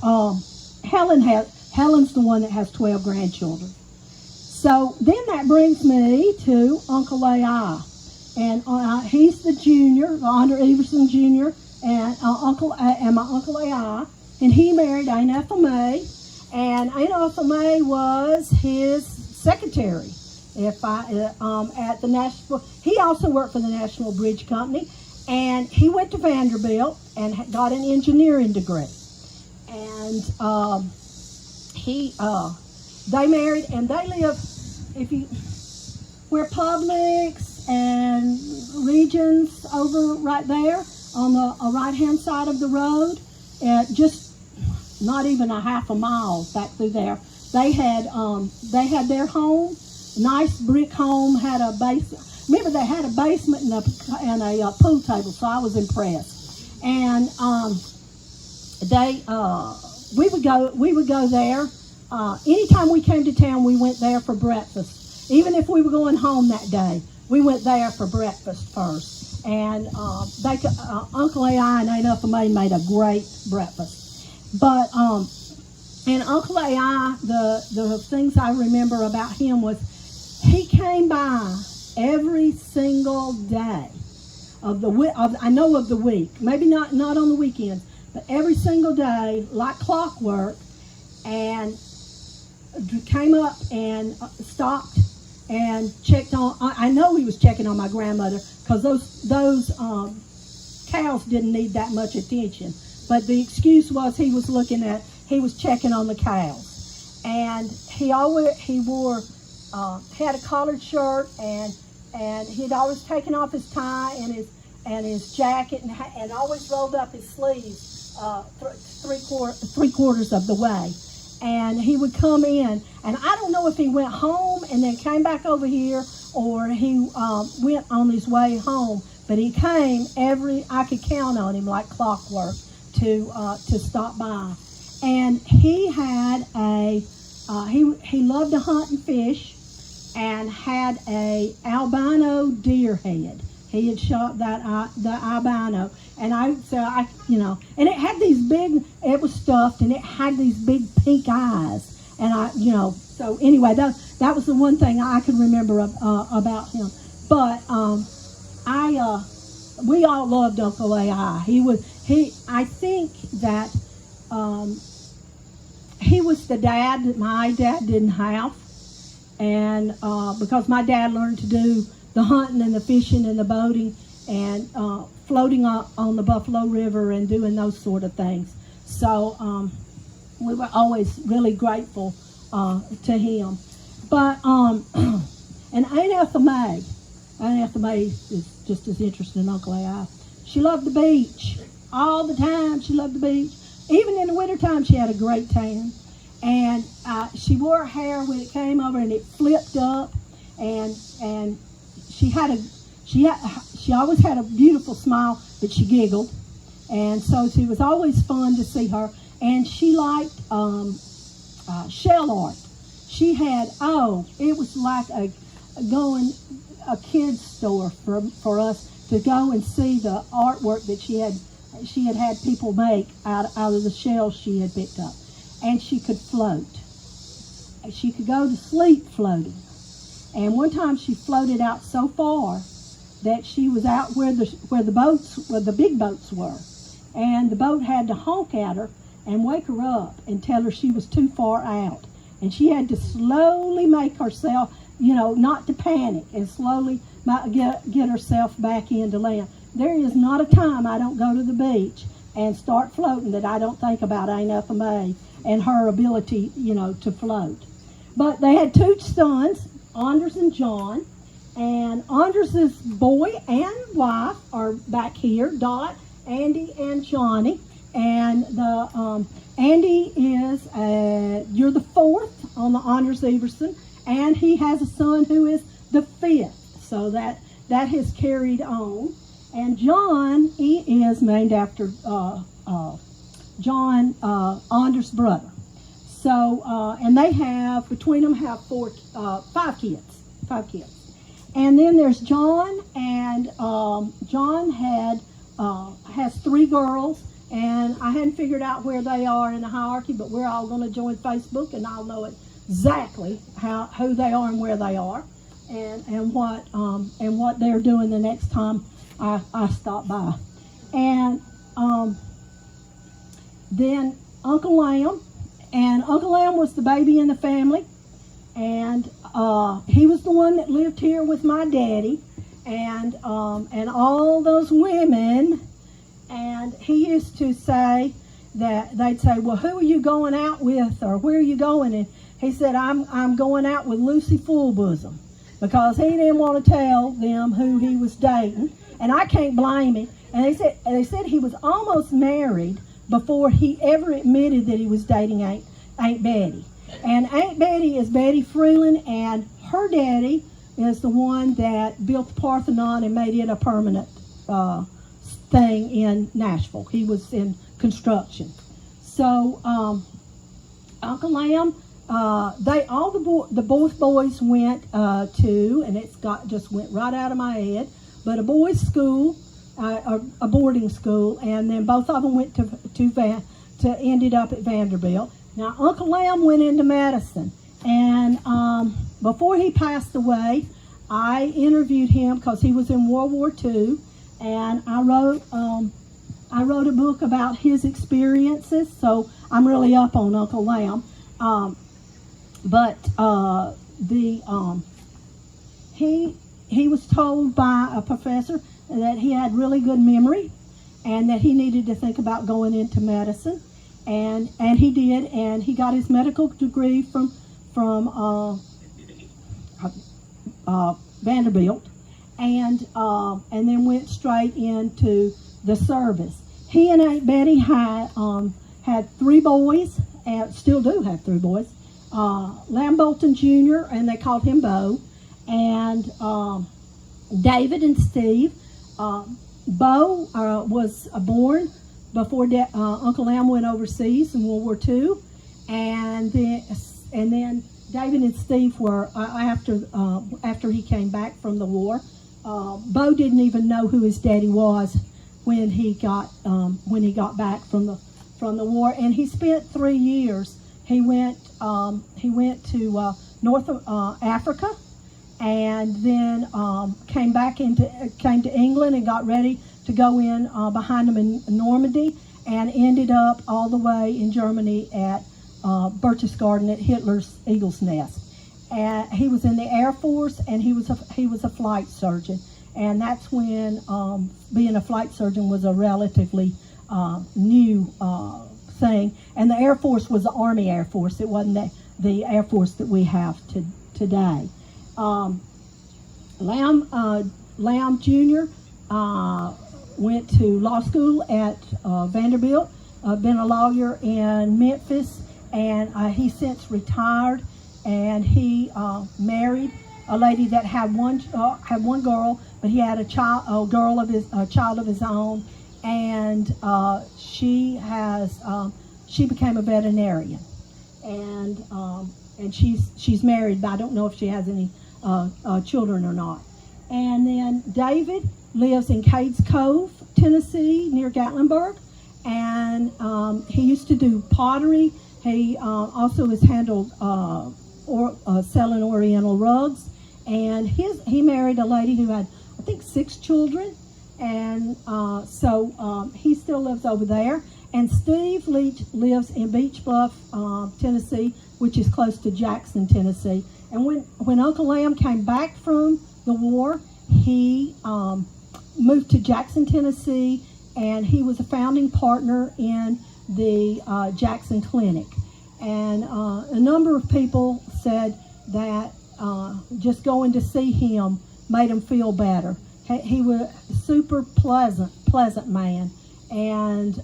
Helen's the one that has 12 grandchildren. So then that brings me to Uncle AI. And he's the junior, Andre Everson Jr., and my Uncle AI. And he married Aunt Ethel May, and Aunt Ethel May was his secretary. At the National, he also worked for the National Bridge Company, and he went to Vanderbilt and got an engineering degree. And they married, and they live where Publix and Regions over right there on the right-hand side of the road, just not even a half a mile back through there. They had their home, nice brick home, had a basement. Remember, they had a basement and a pool table, so I was impressed. And we would go there. Anytime we came to town, we went there for breakfast. Even if we were going home that day, we went there for breakfast first. And Uncle AI and Aunt Ethel May made a great breakfast. But and Uncle AI, the things I remember about him was he came by every single day of the week. Maybe not on the weekends, but every single day, like clockwork, and came up and stopped and checked on. I know he was checking on my grandmother, because those cows didn't need that much attention. But the excuse was he was checking on the cows. And he wore had a collared shirt, and he'd always taken off his tie and his jacket, and always rolled up his sleeves three quarters of the way. And he would come in, and I don't know if he went home and then came back over here, or he went on his way home, but he came I could count on him like clockwork to stop by. And he had he loved to hunt and fish, and had a albino deer head. He had shot the albino, and and it had these big, it was stuffed, and it had these big pink eyes. And so anyway, that was the one thing I could remember about him. But we all loved Uncle AI. I think that he was the dad that my dad didn't have. And because my dad learned to do the hunting and the fishing and the boating and floating on the Buffalo River and doing those sort of things. So we were always really grateful to him. But and Aunt Ethel May is just as interesting as Uncle AI. She loved the beach all the time. She loved the beach. Even in the wintertime, she had a great tan. And she wore her hair when it came over, and it flipped up. and she always had a beautiful smile, but she giggled, and so it was always fun to see her. And she liked shell art. She had it was like a kid's store for us to go and see the artwork that she had people make out of the shells she had picked up. And she could float. She could go to sleep floating. And one time she floated out so far that she was out where the big boats were. And the boat had to honk at her and wake her up and tell her she was too far out. And she had to slowly make herself, not to panic, and slowly get herself back into land. There is not a time I don't go to the beach and start floating that I don't think about Aunt Ethel May and her ability, to float. But they had two sons, Anders and John, and Anders' boy and wife are back here, Dot, Andy, and Johnny. And Andy is you're the fourth on the Anders Everson, and he has a son who is the fifth. So that has carried on. And John, he is named after John Anders' brother. So and they have between them have five kids. And then there's John, and John has three girls. And I hadn't figured out where they are in the hierarchy, but we're all going to join Facebook, and I'll know exactly who they are and where they are, and what they're doing the next time I stop by. And then Uncle Lamb was the baby in the family, and he was the one that lived here with my daddy, and all those women. And he used to say that they'd say, well, who are you going out with, or where are you going? And he said, I'm going out with Lucy Fullbosom, because he didn't want to tell them who he was dating, and I can't blame him. And they said he was almost married before he ever admitted that he was dating Aunt Betty. And Aunt Betty is Betty Freeland, and her daddy is the one that built the Parthenon and made it a permanent thing in Nashville. He was in construction. So Uncle Lamb, both boys went to, and just went right out of my head, but a boys' school, a boarding school, and then both of them went to ended up at Vanderbilt. Now Uncle Lamb went into medicine, and before he passed away, I interviewed him because he was in World War II. And I wrote a book about his experiences, so I'm really up on Uncle Lamb. He was told by a professor that he had really good memory, and that he needed to think about going into medicine, and he did, and he got his medical degree from Vanderbilt. And then went straight into the service. He and Aunt Betty had three boys, and still do have three boys. Lamb Bolton Jr., and they called him Bo, and David and Steve. Bo was born before Uncle Lamb went overseas in World War II, and then David and Steve were after he came back from the war. Bo didn't even know who his daddy was when he got back from the war, and he spent 3 years. He went to North Africa, and then came to England and got ready to go in behind him in Normandy, and ended up all the way in Germany at Berchtesgaden at Hitler's Eagle's Nest. And he was in the Air Force, and he was a flight surgeon, and that's when being a flight surgeon was a relatively new thing. And the Air Force was the Army Air Force; it wasn't the Air Force that we have today. Lamb Jr. Went to law school at Vanderbilt. Been a lawyer in Memphis, and he since retired. And he married a lady that had one girl, but he had a child of his own, and she became a veterinarian, and she's married, but I don't know if she has any children or not. And then David lives in Cades Cove, Tennessee, near Gatlinburg, and he used to do pottery. He also has handled selling Oriental rugs, and he married a lady who had, I think, 6 children, and so he still lives over there. And Steve Leach lives in Beach Bluff, Tennessee, which is close to Jackson, Tennessee. And when Uncle Lamb came back from the war, he moved to Jackson, Tennessee, and he was a founding partner in the Jackson Clinic. And a number of people said that just going to see him made him feel better. He was a super pleasant man, and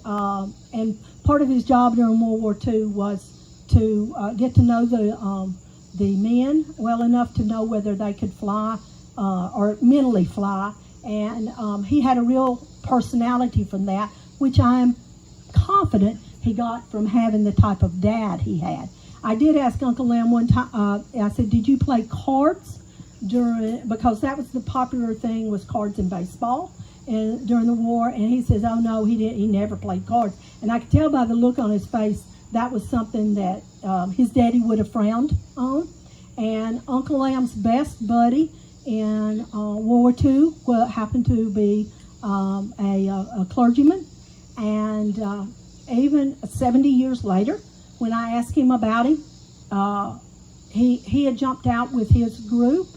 part of his job during World War II was to get to know the men well enough to know whether they could fly or mentally fly, and he had a real personality from that, which I'm confident he got from having the type of dad he had. I did ask Uncle Lamb one time, I said, did you play cards because that was the popular thing, was cards in baseball and during the war? And he says, oh no, he never played cards. And I could tell by the look on his face that was something that his daddy would have frowned on. And Uncle Lamb's best buddy in World War II happened to be a clergyman. And even 70 years later, when I asked him about him, he had jumped out with his group,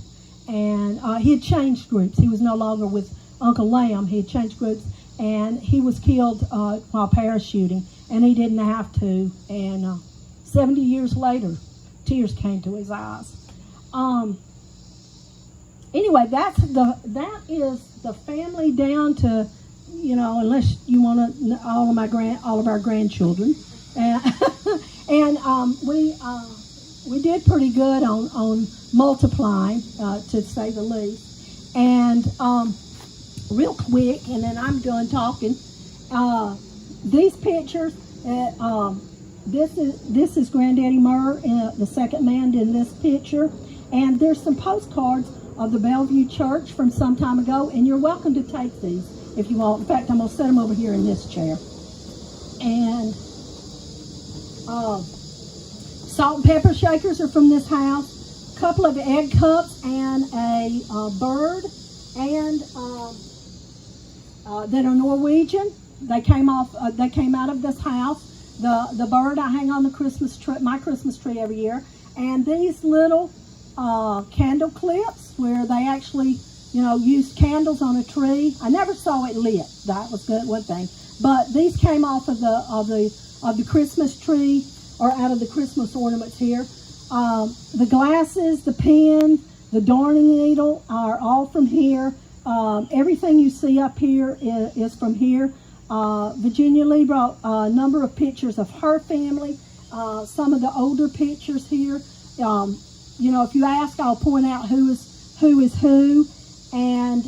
and he had changed groups. He was no longer with Uncle Lamb. He had changed groups, and he was killed while parachuting, and he didn't have to. And 70 years later, tears came to his eyes. Anyway, that is the family down to, unless you want to, all of our grandchildren, and we did pretty good on multiplying, to say the least. And real quick, and then I'm done talking. These pictures, this is Granddaddy Myhr, the second man in this picture, and there's some postcards of the Bellevue Church from some time ago, and you're welcome to take these if you want. In fact, I'm going to set them over here in this chair. And salt and pepper shakers are from this house. A couple of egg cups and a bird, and that are Norwegian. They came out of this house. The bird I hang on the Christmas tree, my Christmas tree every year, and these little candle clips where they actually, used candles on a tree. I never saw it lit. That was good, one thing. But these came off of the Christmas tree, or out of the Christmas ornaments here. The glasses, the pen, the darning needle are all from here. Everything you see up here is from here. Virginia Lee brought a number of pictures of her family. Some of the older pictures here. If you ask, I'll point out who is who. And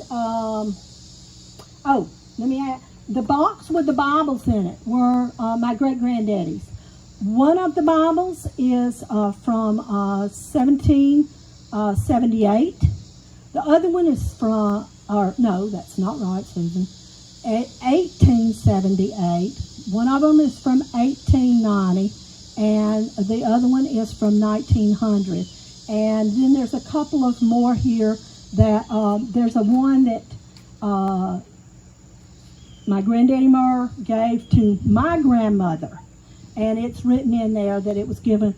let me add, the box with the Bibles in it were my great-granddaddy's. One of the Bibles is from 1778. The other one is from, no, that's not right, Susan, 1878. One of them is from 1890, and the other one is from 1900. And then there's a couple of more here that, there's a one that my Granddaddy Myhr gave to my grandmother, and it's written in there that it was given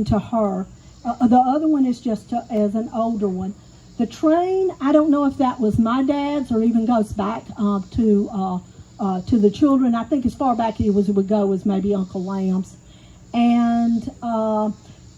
to her. The other one is just as an older one. The train, I don't know if that was my dad's or even goes back to the children. I think as far back it would go as maybe Uncle Lamb's. And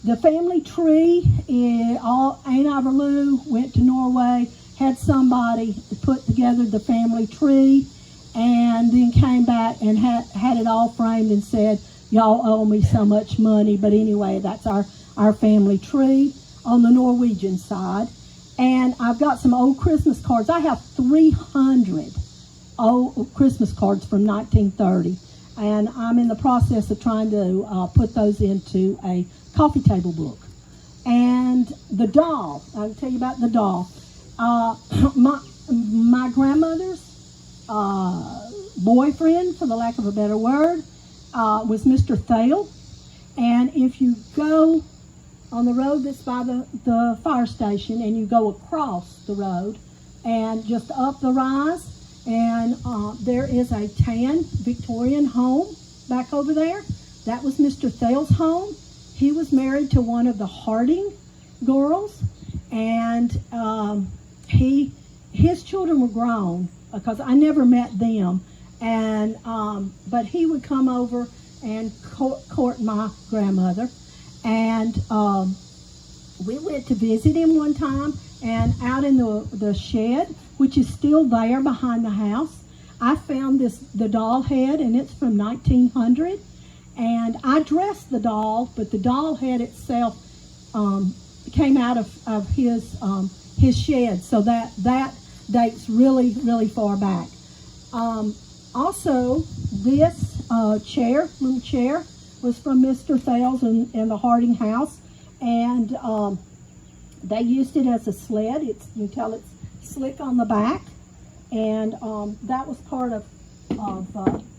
the family tree, Aunt Iverlou went to Norway, had somebody put together the family tree, and then came back and had it all framed and said, y'all owe me so much money. But anyway, that's our family tree. on the Norwegian side. And I've got some old Christmas cards. I have 300 old Christmas cards from 1930. And I'm in the process of trying to put those into a coffee table book. And the doll, I'll tell you about the doll. My grandmother's boyfriend, for the lack of a better word, was Mr. Thale. And if you go on the road that's by the fire station and you go across the road and just up the rise, and there is a tan Victorian home back over there. That was Mr. Thale's home. He was married to one of the Harding girls, and his children were grown because I never met them. And but he would come over and court my grandmother, and we went to visit him one time. And out in the shed, which is still there behind the house, I found the doll head, and it's from 1900. And I dressed the doll, but the doll head itself came out of his shed, so that dates really, really far back. Also, this little chair, was from Mr. Thales in the Harding house, and they used it as a sled. You can tell it's slick on the back, and that was part of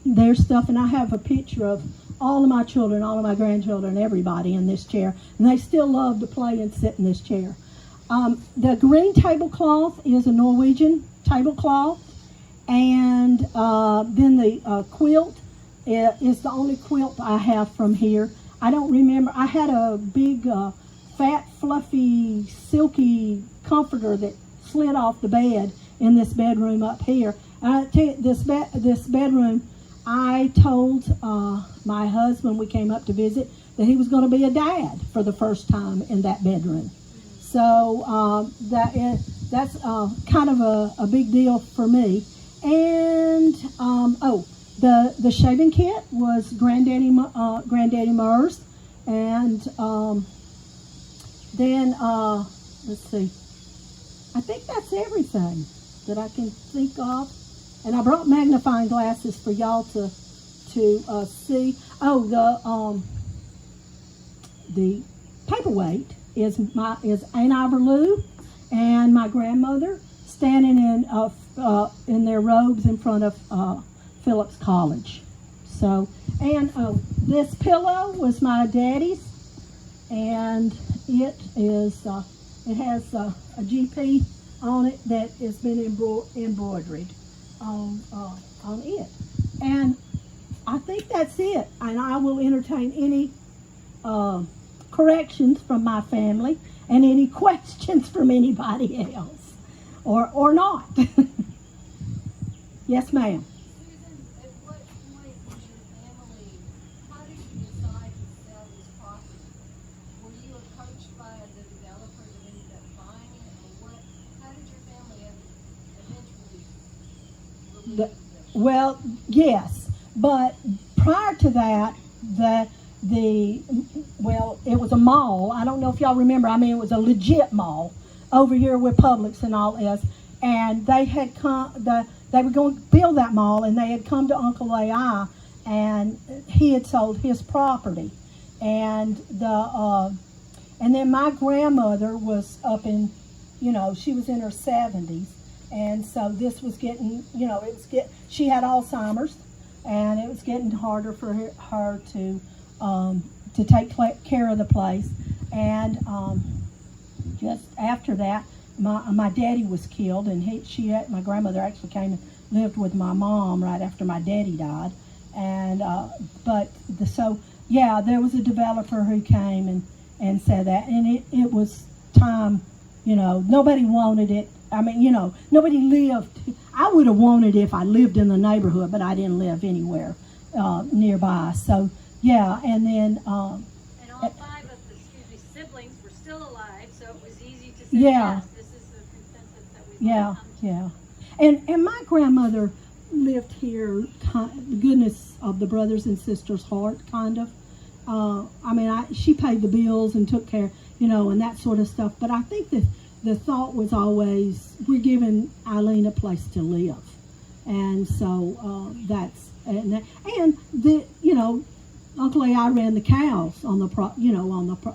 their stuff. And I have a picture of all of my children, all of my grandchildren, everybody in this chair, and they still love to play and sit in this chair. The green tablecloth is a Norwegian tablecloth, and then the quilt is the only quilt I have from here. I don't remember. I had a big, fat, fluffy, silky comforter that slid off the bed in this bedroom up here. And I tell you, this bedroom, I told my husband, we came up to visit, that he was going to be a dad for the first time in that bedroom. So that's kind of a big deal for me. And the shaving kit was Granddaddy Myhr's, and then let's see, I think that's everything that I can think of. And I brought magnifying glasses for y'all to see. Oh, the paperweight is Aunt Iverloo and my grandmother standing in their robes in front of Phillips College. So, and this pillow was my daddy's, and it has a GP on it that has been embroidered on it. And I think that's it. And I will entertain any corrections from my family and any questions from anybody else, or not. Yes, ma'am. Susan, at what point was your family, how did you decide to sell this property? Were you approached by the developer that ended up buying it, or what? How did your family eventually believe this? Well, yes, but prior to that, it was a mall. I don't know if y'all remember. I mean, it was a legit mall over here with Publix and all this. And they had they were going to build that mall, and they had come to Uncle AI, and he had sold his property. And then my grandmother was up in, she was in her 70s. And so this was getting, she had Alzheimer's, and it was getting harder for her to take care of the place. And just after that, my daddy was killed, and my grandmother actually came and lived with my mom right after my daddy died. And there was a developer who came and said that, and it was time. Nobody wanted it. I mean, nobody lived. I would have wanted it if I lived in the neighborhood, but I didn't live anywhere nearby. So, yeah, and then... and all 5 of the siblings were still alive, so it was easy to say, Yeah. yes, this is the consensus that we want to come to. Yeah. And my grandmother lived here, the goodness of the brothers and sisters' heart, kind of. She paid the bills and took care. and that sort of stuff. But I think that the thought was always, we're giving Eileen a place to live. And so and the luckily I ran the cows on the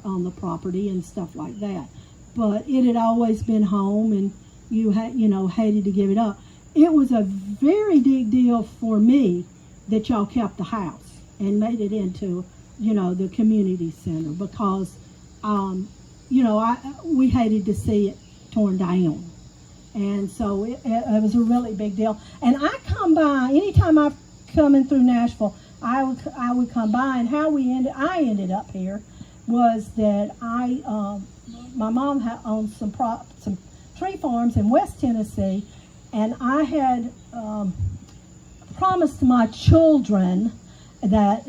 on the property and stuff like that. But it had always been home, and you hated to give it up. It was a very big deal for me that y'all kept the house and made it into the community center, because we hated to see it torn down. And so it was a really big deal. And I come by, anytime I've come in through Nashville, I would come by, and how I ended up here was that my mom owned some tree farms in West Tennessee, and I had promised my children that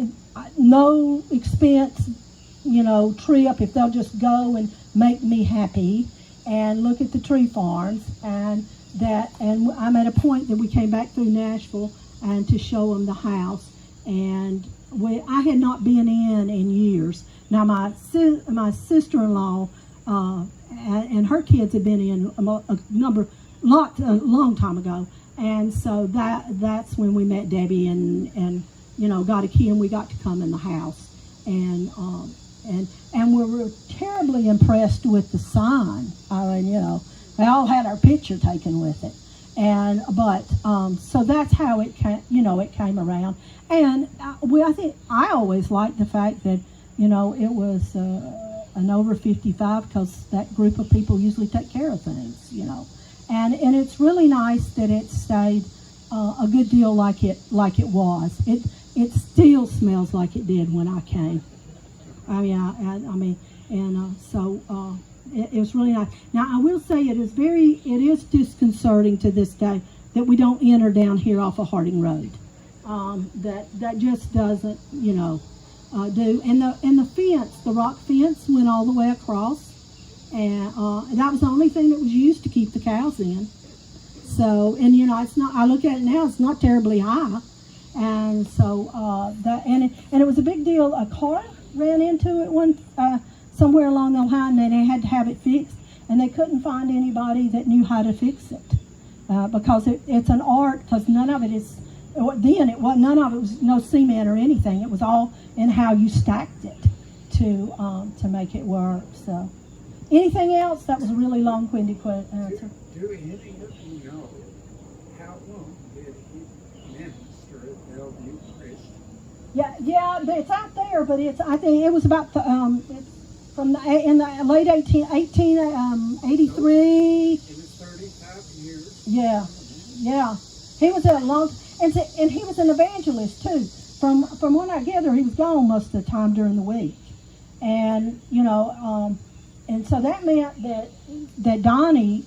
no expense, trip, if they'll just go and make me happy and look at the tree farms, and I made a point that we came back through Nashville and to show them the house. And I had not been in years. Now my sister-in-law and her kids had been in a long time ago, and so that's when we met Debbie and got a key, and we got to come in the house, and we were terribly impressed with the sign. I mean, we all had our picture taken with it, so that's how it came. It came around, and I think I always liked the fact that it was an over 55, because that group of people usually take care of things, and it's really nice that it stayed a good deal like it was. It still smells like it did when I came. It was really nice. Now I will say it is disconcerting to this day that we don't enter down here off of Harding Road. That just doesn't do. And the fence, the rock fence, went all the way across, and that was the only thing that was used to keep the cows in. So, and it's not. I look at it now; it's not terribly high, and so it was a big deal. A car ran into it somewhere along the line, and they had to have it fixed, and they couldn't find anybody that knew how to fix it, because it's an art. Because none of it is. None of it was no cement or anything. It was all in how you stacked it to make it work. So, anything else? That was a really long-winded answer. Do any of you know how long did he minister at Bellevue Christian? Yeah, it's out there, but I think it was about in the late 1883. It was 35 years. Yeah. He was a long. And he was an evangelist too. From what I gather, he was gone most of the time during the week, and and so that meant that Donnie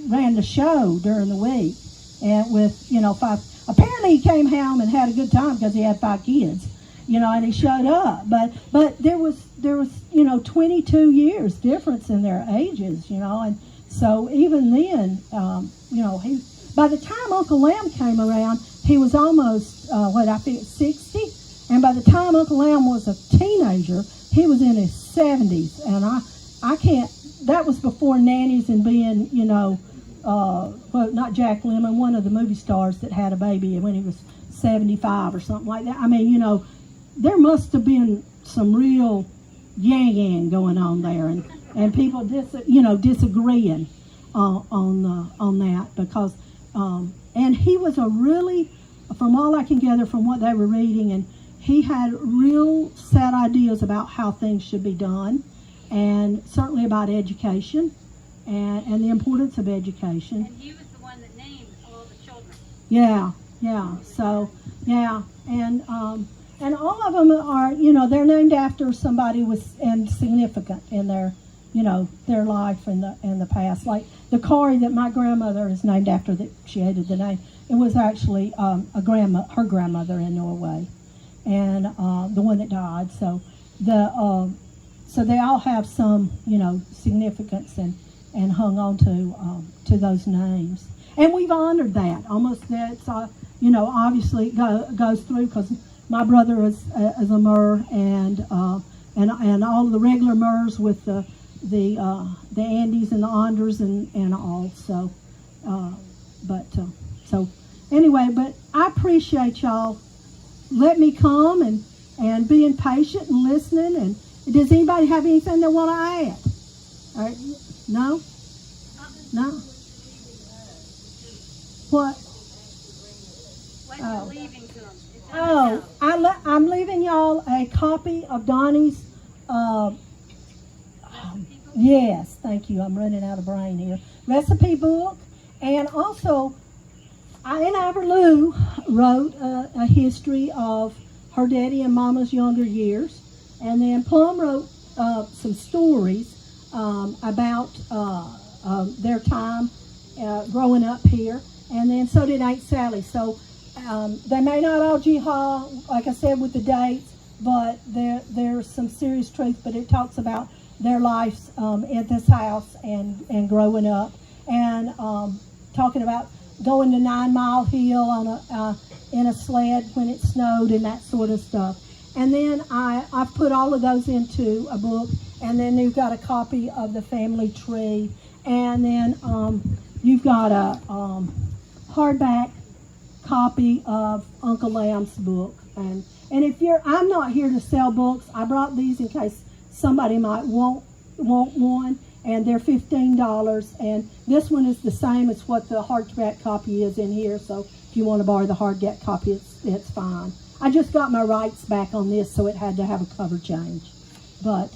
ran the show during the week, and with 5. Apparently, he came home and had a good time because he had 5 kids, and he showed up. But there was 22 years difference in their ages, and so even then, he. By the time Uncle Lamb came around, he was almost, 60. And by the time Uncle Lamb was a teenager, he was in his 70s. And I can't, that was before nannies and being, not Jack Lemmon, one of the movie stars that had a baby when he was 75 or something like that. I mean, there must have been some real yang going on there, and people disagreeing on that, because and he was a really, from all I can gather from what they were reading, and he had real set ideas about how things should be done, and certainly about education and the importance of education. And he was the one that named all the children. Yeah. So, yeah, and all of them are, they're named after somebody and significant in their, their life in the past. Like the Corey that my grandmother is named after, that she hated the name. It was actually her grandmother in Norway, and the one that died. So so they all have some, significance and hung on to those names. And we've honored that. Almost that's, obviously goes through, because my brother is a Myhr, and all of the regular Myhrs with the the Andys and the Anders and all. So, so anyway, but I appreciate y'all let me come and being patient and listening. And does anybody have anything they want to add? All right. No? No? What? What Oh. you're leaving to them. Tell them now. I'm leaving y'all a copy of Donnie's, yes, thank you. I'm running out of brain here. Recipe book. And also, Aunt Averlou wrote a history of her daddy and mama's younger years. And then Plum wrote some stories about their time growing up here. And then so did Aunt Sally. So they may not all jihad, like I said, with the dates, but there's some serious truth. But it talks about their lives at this house and growing up. And talking about going to 9 Mile Hill on in a sled when it snowed and that sort of stuff. And then I've put all of those into a book. And then you've got a copy of the family tree. And then you've got a hardback copy of Uncle Lamb's book. And if I'm not here to sell books. I brought these in case somebody might want one. And they're $15. And this one is the same as what the hardback copy is in here. So if you want to borrow the hardback copy, it's fine. I just got my rights back on this, so it had to have a cover change. But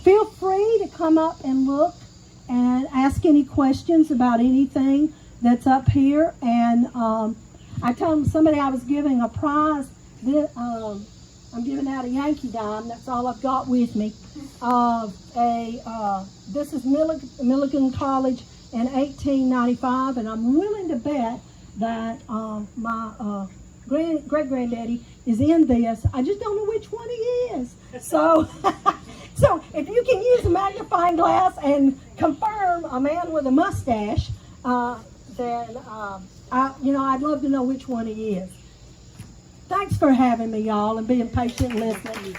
feel free to come up and look and ask any questions about anything that's up here. And I told somebody I was giving a prize. I'm giving out a Yankee dime. That's all I've got with me. This is Milligan College in 1895, and I'm willing to bet that my great-granddaddy is in this. I just don't know which one he is. So, so if you can use a magnifying glass and confirm a man with a mustache, then I'd love to know which one he is. Thanks for having me, y'all, and being patient and listening.